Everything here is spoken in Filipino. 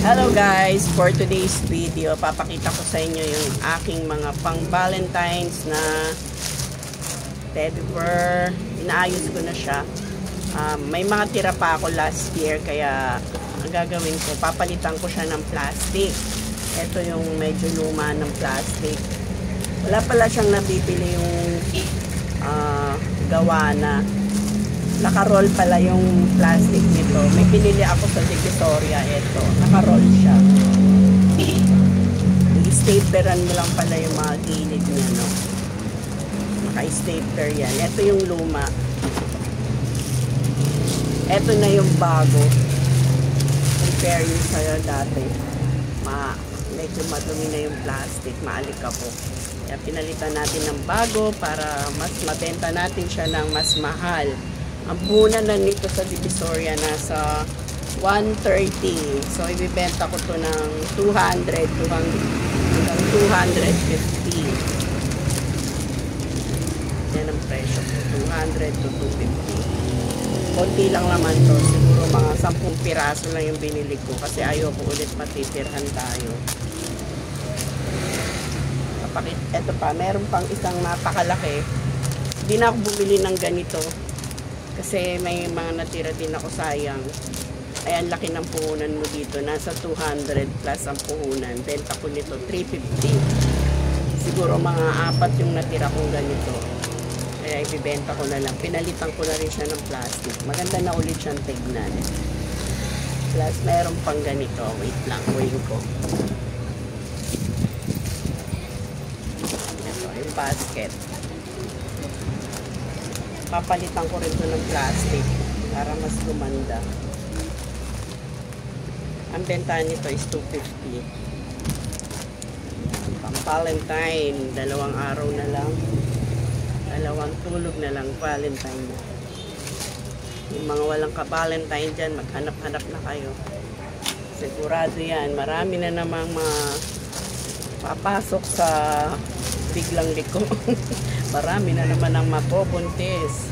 Hello guys, for today's video, papakita ko sa inyo yung aking mga pang Valentine's na teddy bear. Inaayos ko na siya. May mga tira pa ako last year, kaya ang gagawin ko, papalitan ko siya ng plastic. Ito yung medyo luma ng plastic. Wala pala siyang nabibili yung gawa na. Naka-roll pala yung plastic nito. May pinili ako sa Divisoria. Ito, naka-roll siya. I-stapleran mo lang pala yung mga gilid niya, no? Naka-stapler yan. Ito yung luma. Ito na yung bago. Compare yun sa dati. Medyo madumi na yung plastic. Maalikabok. Kaya pinalitan natin ng bago para mas mabenta natin siya ng mas mahal. Ang puhunan na nito sa Divisoria nasa 130. So, ibibenta ko to ng 200 hanggang 250. Yan ang presyo ko. 200 to 250. Konti lang naman to. Siguro mga 10 piraso lang yung binili ko. Kasi ayoko ulit matitirhan tayo. Ito pa. Meron pang isang napakalaki. Hindi na ako bumili ng ganito. Kasi may mga natira din ako, sayang. Ay, ang laki ng puhunan mo dito. Nasa 200 plus ang puhunan. Benta ko nito 350. Siguro mga 4 yung natira kong ganito. Kaya ibibenta ko na lang. Pinalitan ko na rin siya ng plastic. Maganda na ulit siyang tignan. Plus, meron pang ganito. Wait lang, kuhin ko. Ito, yung basket. Papalitan ko rin ito ng plastic para mas gumanda. Ang benta nito is 250. Pang Valentine, 2 araw na lang. 2 tulog na lang, Valentine na. Yung mga walang ka-Valentine dyan, maghanap-hanap na kayo. Sigurado yan, marami na namang papasok sa biglang liko. Marami na naman ang mapobuntis.